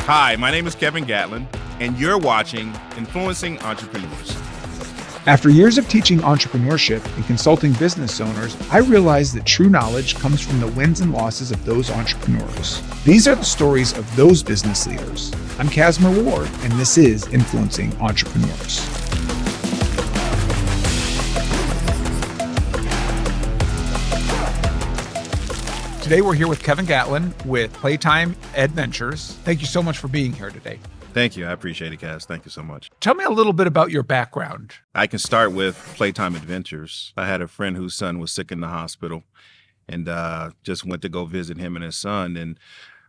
Hi, my name is Kevin Gatlin, and you're watching Influencing Entrepreneurs. After years of teaching entrepreneurship and consulting business owners, I realized that true knowledge comes from the wins and losses of those entrepreneurs. These are the stories of those business leaders. I'm Casimir Ward, and this is Influencing Entrepreneurs. Today we're here with Kevin Gatlin with Playtime Edventures. Thank you so much for being here today. Thank you. I appreciate it, Kaz. Thank you so much. Tell me a little bit about your background. I can start with Playtime Adventures. I had a friend whose son was sick in the hospital and just went to go visit him and his son. And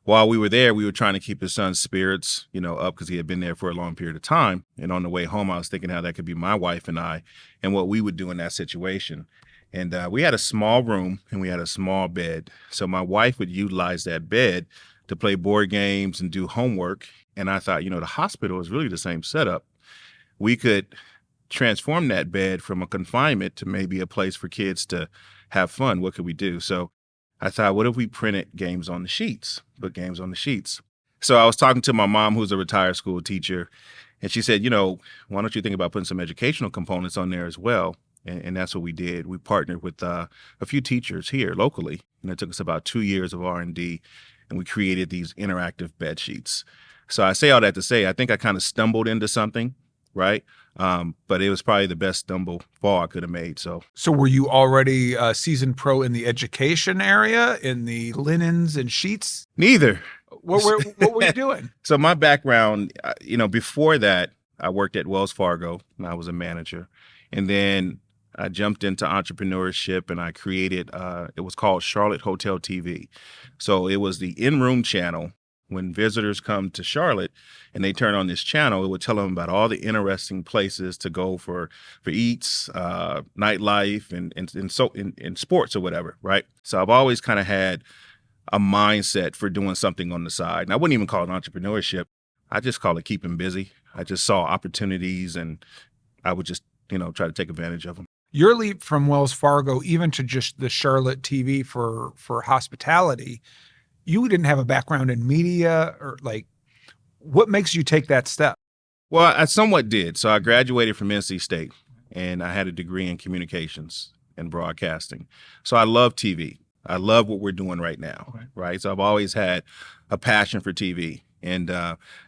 while we were there, we were trying to keep his son's spirits, up because he had been there for a long period of time. And on the way home, I was thinking how that could be my wife and I and what we would do in that situation. And we had a small room and we had a small bed. So my wife would utilize that bed to play board games and do homework. And I thought, the hospital is really the same setup. We could transform that bed from a confinement to maybe a place for kids to have fun. What could we do? So I thought, what if we printed games on the sheets, put games on the sheets? So I was talking to my mom, who's a retired school teacher, and she said, why don't you think about putting some educational components on there as well? And that's what we did. We partnered with a few teachers here locally, and it took us about 2 years of R&D, and we created these interactive bed sheets. So I say all that to say, I think I kind of stumbled into something, right? But it was probably the best stumble fall I could have made. So were you already a seasoned pro in the education area, in the linens and sheets? Neither. What were you doing? So my background, before that, I worked at Wells Fargo, and I was a manager. And then I jumped into entrepreneurship and I created, it was called Charlotte Hotel TV. So it was the in-room channel. When visitors come to Charlotte and they turn on this channel, it would tell them about all the interesting places to go for eats, nightlife, and sports or whatever, right? So I've always kind of had a mindset for doing something on the side. And I wouldn't even call it entrepreneurship. I just call it keeping busy. I just saw opportunities and I would just, try to take advantage of them. Your leap from Wells Fargo, even to just the Charlotte TV for hospitality, you didn't have a background in media or what makes you take that step? Well, I somewhat did. So I graduated from NC State and I had a degree in communications and broadcasting. So I love TV. I love what we're doing right now, okay. Right? So I've always had a passion for TV and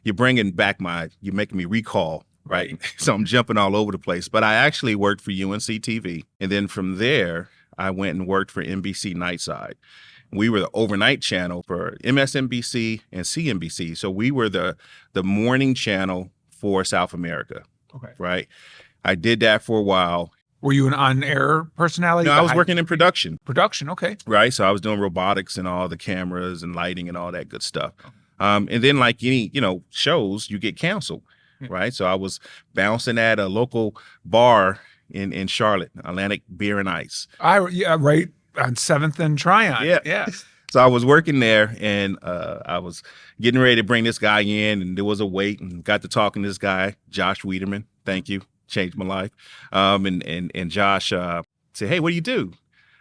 you're making me recall. Right. So I'm jumping all over the place. But I actually worked for UNC TV. And then from there, I went and worked for NBC Nightside. We were the overnight channel for MSNBC and CNBC. So we were the morning channel for South America. Okay. Right. I did that for a while. Were you an on-air personality? No, I was working in production. Production. Okay. Right. So I was doing robotics and all the cameras and lighting and all that good stuff. And then like any, shows, you get canceled. Right. So I was bouncing at a local bar in Charlotte, Atlantic Beer and Ice. Right on 7th and Tryon. Yeah. So I was working there and I was getting ready to bring this guy in and there was a wait and got to talking to this guy, Josh Wiederman. Thank you. Changed my life. And Josh said, hey, what do you do? I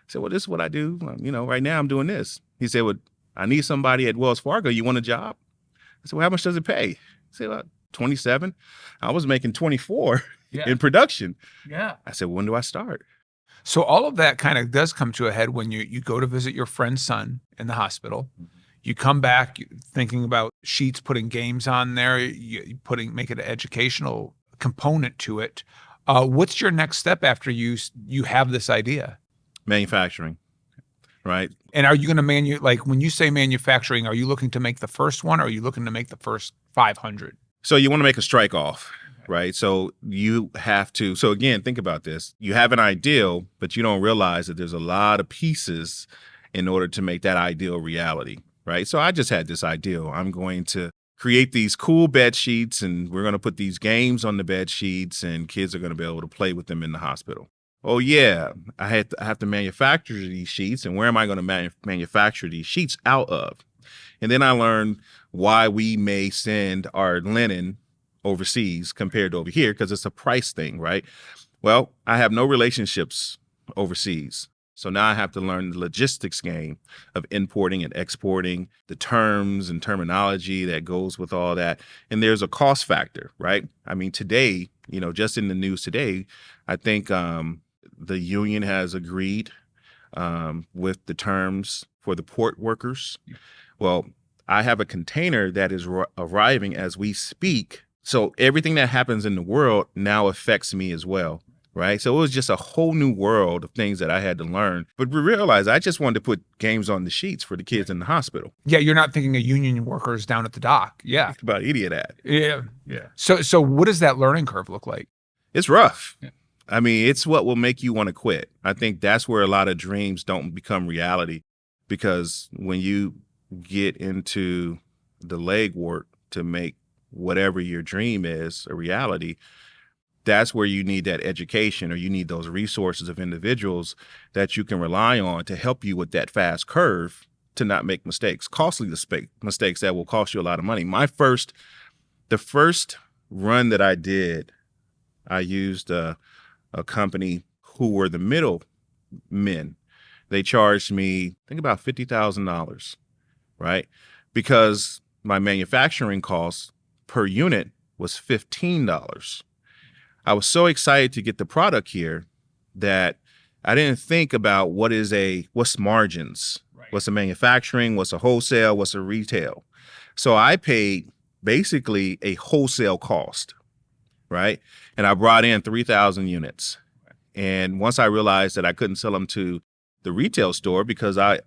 said, well, this is what I do. Right now I'm doing this. He said, well, I need somebody at Wells Fargo. You want a job? I said, well, how much does it pay? I said, well, 27. I was making 24 in production. Yeah. I said, when do I start? So all of that kind of does come to a head when you go to visit your friend's son in the hospital. You come back thinking about sheets, putting games on there, make it an educational component to it. What's your next step after you have this idea? Manufacturing. Right. And are you going to when you say manufacturing, are you looking to make the first one or are you looking to make the first 500? So you want to make a strike off, right? So you have to, so again, think about this. You have an ideal, but you don't realize that there's a lot of pieces in order to make that ideal reality, right? So I just had this ideal. I'm going to create these cool bed sheets and we're going to put these games on the bed sheets and kids are going to be able to play with them in the hospital. Oh yeah, I have to manufacture these sheets and where am I going to manufacture these sheets out of? And then I learned why we may send our linen overseas compared to over here because it's a price thing, right? Well, I have no relationships overseas. So now I have to learn the logistics game of importing and exporting, the terms and terminology that goes with all that. And there's a cost factor, right? I mean, today, just in the news today, I think the union has agreed with the terms for the port workers. Well, I have a container that is arriving as we speak. So everything that happens in the world now affects me as well. Right. So it was just a whole new world of things that I had to learn. But we realized I just wanted to put games on the sheets for the kids in the hospital. Yeah, you're not thinking of union workers down at the dock. Yeah. Think about idiot at. Yeah. So what does that learning curve look like? It's rough. Yeah. I mean, it's what will make you want to quit. I think that's where a lot of dreams don't become reality, because when you get into the legwork to make whatever your dream is a reality, that's where you need that education, or you need those resources of individuals that you can rely on to help you with that fast curve to not make mistakes, costly mistakes that will cost you a lot of money. The first run that I did, I used a company who were the middle men. They charged me, I think, about $50,000, right? Because my manufacturing cost per unit was $15. I was so excited to get the product here that I didn't think about what's margins, right? What's a manufacturing, what's a wholesale, what's a retail. So I paid basically a wholesale cost, right? And I brought in 3,000 units. And once I realized that I couldn't sell them to the retail store because I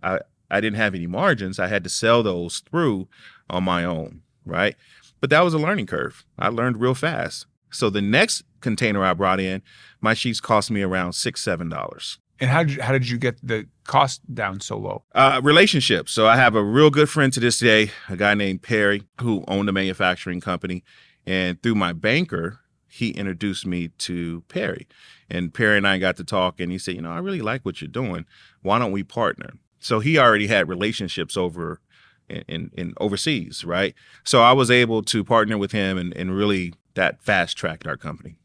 didn't have any margins, I had to sell those through on my own, right? But that was a learning curve. I learned real fast. So the next container I brought in, my sheets cost me around $6, $7. And how did you get the cost down so low? Relationships. So I have a real good friend to this day, a guy named Perry, who owned a manufacturing company. And through my banker, he introduced me to Perry. And Perry and I got to talk, and he said, I really like what you're doing. Why don't we partner? So he already had relationships over in overseas, right? So I was able to partner with him and really that fast-tracked our company.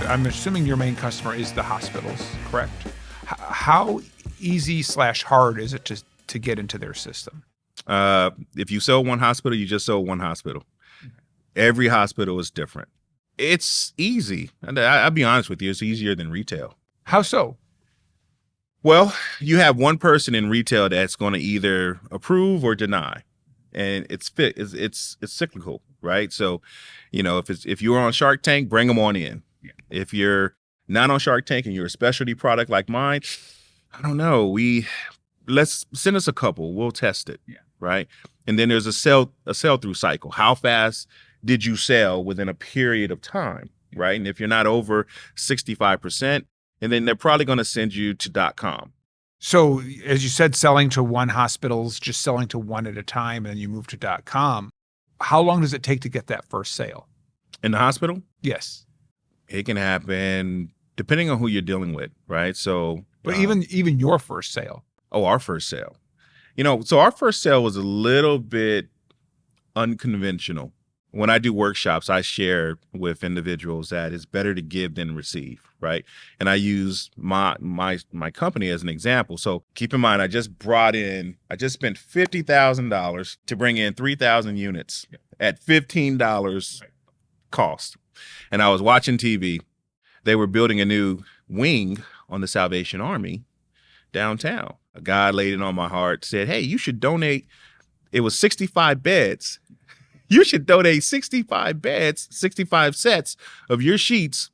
I'm assuming your main customer is the hospitals, correct? How easy/hard is it to get into their system? If you sell one hospital, you just sell one hospital. Every hospital is different. It's easy. And I'll be honest with you, it's easier than retail. How so? Well, you have one person in retail that's going to either approve or deny. And it's cyclical, right? So, if you're on Shark Tank, bring them on in. Yeah. If you're not on Shark Tank and you're a specialty product like mine, I don't know. Let's send us a couple. We'll test it. Yeah. Right. And then there's a sell-through cycle. How fast did you sell within a period of time? Yeah. Right. And if you're not over 65%, and then they're probably going to send you to .com. So as you said, selling to one hospital's just selling to one at a time, and then you move to .com. How long does it take to get that first sale? In the hospital? Yes. It can happen depending on who you're dealing with, right? So, but even your first sale. Oh, our first sale. So our first sale was a little bit unconventional. When I do workshops, I share with individuals that it's better to give than receive, right? And I use my company as an example. So keep in mind, I just spent $50,000 to bring in 3,000 units at $15 cost. And I was watching TV. They were building a new wing on the Salvation Army downtown. A guy laid it on my heart, said, hey, you should donate. It was 65 beds. You should donate 65 beds, 65 sets of your sheets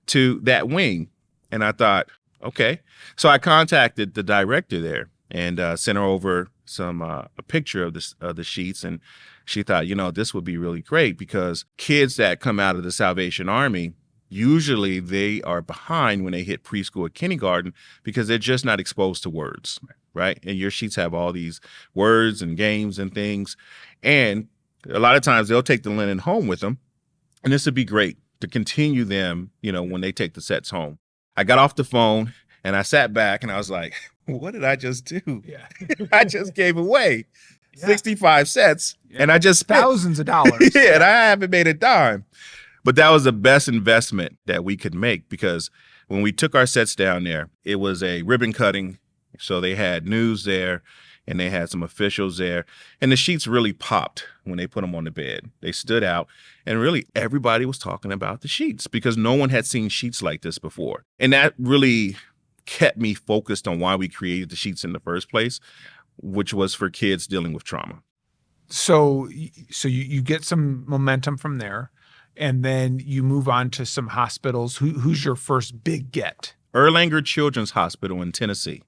to that wing. And I thought, okay. So I contacted the director there and sent her over a picture of the sheets. And she thought, this would be really great because kids that come out of the Salvation Army, usually they are behind when they hit preschool or kindergarten because they're just not exposed to words, right? And your sheets have all these words and games and things. And a lot of times they'll take the linen home with them And this would be great to continue them, when they take the sets home. I got off the phone and I sat back and I was like, what did I just do? Yeah. I just gave away Yeah. 65 sets Yeah. and I just spent Thousands of dollars. yeah, and I haven't made a dime. But that was the best investment that we could make, because when we took our sets down there, it was a ribbon cutting. So they had news there and they had some officials there. And the sheets really popped when they put them on the bed. They stood out. And really, everybody was talking about the sheets because no one had seen sheets like this before. And that really kept me focused on why we created the sheets in the first place, which was for kids dealing with trauma. So you get some momentum from there, and then you move on to some hospitals. Who's your first big get? Erlanger Children's Hospital in Tennessee.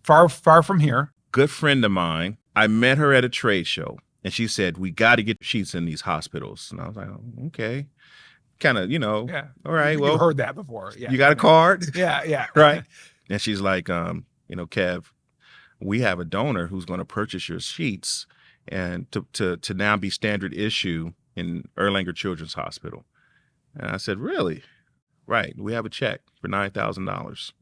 Far from here. Good friend of mine. I met her at a trade show, and she said, we got to get sheets in these hospitals. And I was like, oh, okay. Kind of, Yeah. all right, You've heard that before. Yeah. You got a card? Yeah. Right. And she's like, Kev, we have a donor who's going to purchase your sheets and to now be standard issue in Erlanger Children's Hospital. And I said, really? Right. We have a check for $9,000.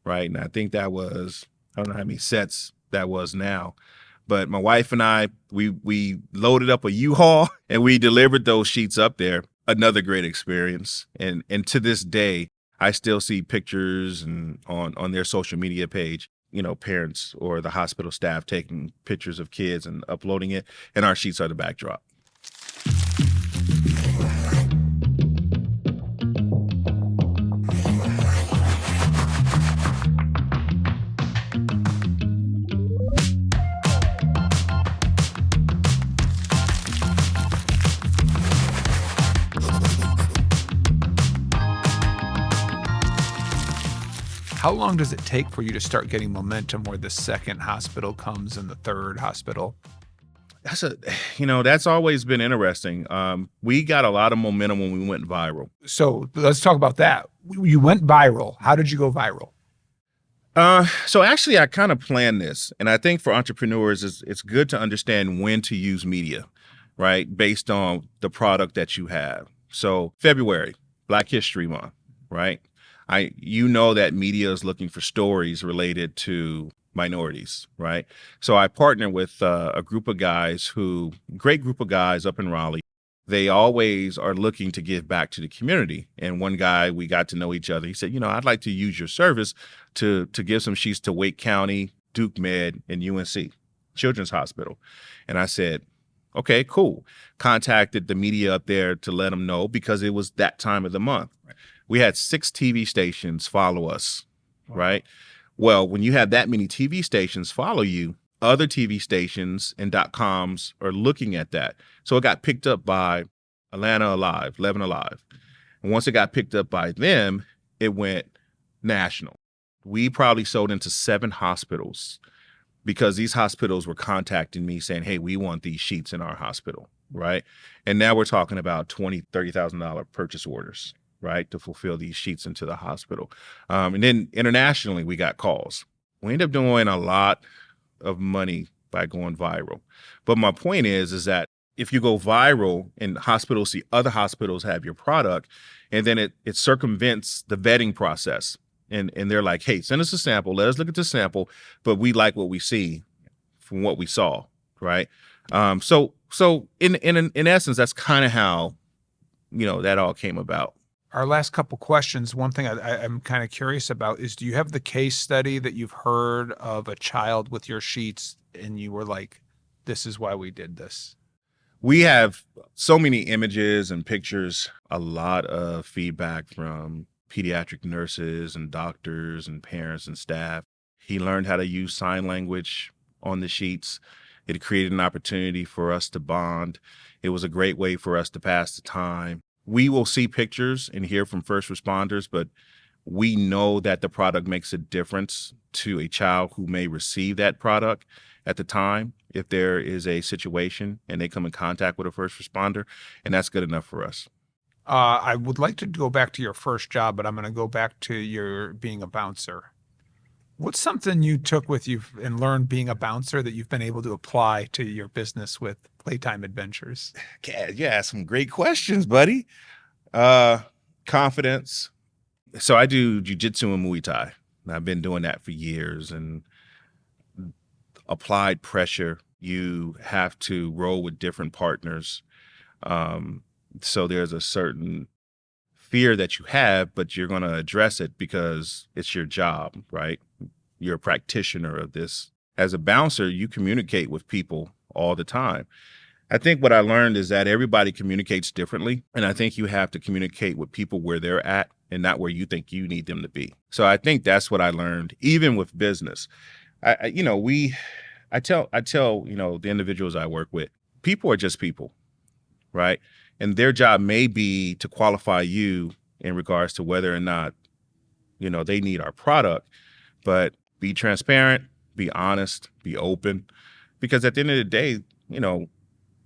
Right. And I think that was, I don't know how many sets that was now, but my wife and I, we loaded up a U-Haul and we delivered those sheets up there. Another great experience. And to this day, I still see pictures and on their social media page, parents or the hospital staff taking pictures of kids and uploading it, and our sheets are the backdrop. How long does it take for you to start getting momentum where the second hospital comes and the third hospital? That's always been interesting. We got a lot of momentum when we went viral. So let's talk about that. You went viral. How did you go viral? So actually, I kind of planned this, and I think for entrepreneurs, it's good to understand when to use media, right? Based on the product that you have. So February, Black History Month, right? That media is looking for stories related to minorities, right? So I partner with a group of guys great group of guys up in Raleigh. They always are looking to give back to the community. And one guy, we got to know each other. He said, I'd like to use your service to give some sheets to Wake County, Duke Med, and UNC Children's Hospital. And I said, okay, cool. Contacted the media up there to let them know because it was that time of the month. Right. We had 6 TV stations follow us, right? Well, when you have that many TV stations follow you, other TV stations and .coms are looking at that. So it got picked up by Atlanta Alive, 11 Alive. And once it got picked up by them, it went national. We probably sold into 7 hospitals because these hospitals were contacting me saying, hey, we want these sheets in our hospital, right? And now we're talking about $20,000, $30,000 purchase orders, right, to fulfill these sheets into the hospital. And then internationally, we got calls. We ended up doing a lot of money by going viral. But my point is that if you go viral and hospitals see other hospitals have your product, and then it circumvents the vetting process. And they're like, hey, send us a sample. Let us look at the sample. But we like what we see from what we saw, right? So in essence, that's kind of how, that all came about. Our last couple questions, one thing I'm kind of curious about is, do you have the case study that you've heard of a child with your sheets and you were like, this is why we did this? We have so many images and pictures, a lot of feedback from pediatric nurses and doctors and parents and staff. He learned how to use sign language on the sheets. It created an opportunity for us to bond. It was a great way for us to pass the time. We will see pictures and hear from first responders, but we know that the product makes a difference to a child who may receive that product at the time if there is a situation and they come in contact with a first responder, and that's good enough for us. I would like to go back to your first job, but I'm going to go back to your being a bouncer. What's something you took with you and learned being a bouncer that you've been able to apply to your business with Playtime Edventures? Yeah, some great questions, buddy. Confidence. So I do jujitsu and Muay Thai. And I've been doing that for years. And applied pressure, you have to roll with different partners. So there's a certain fear that you have, but you're going to address it because it's your job, right? You're a practitioner of this. As a bouncer, you communicate with people all the time. I think what I learned is that everybody communicates differently. And I think you have to communicate with people where they're at and not where you think you need them to be. So I think that's what I learned, even with business. I tell, the individuals I work with, people are just people, right? And their job may be to qualify you in regards to whether or not, they need our product, but be transparent, be honest, be open, because at the end of the day,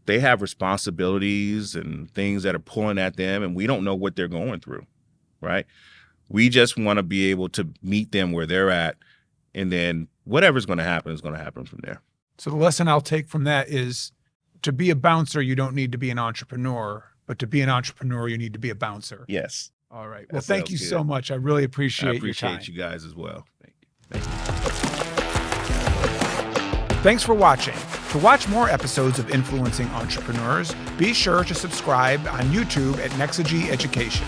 they have responsibilities and things that are pulling at them, and we don't know what they're going through, right? We just want to be able to meet them where they're at, and then whatever's going to happen is going to happen from there. So the lesson I'll take from that is, to be a bouncer, you don't need to be an entrepreneur, but to be an entrepreneur, you need to be a bouncer. Yes. All right. Well, thank you so much. I really appreciate your time. you guys as well. Thank you. Thanks for watching. To watch more episodes of Influencing Entrepreneurs, be sure to subscribe on YouTube at Nexagy Education.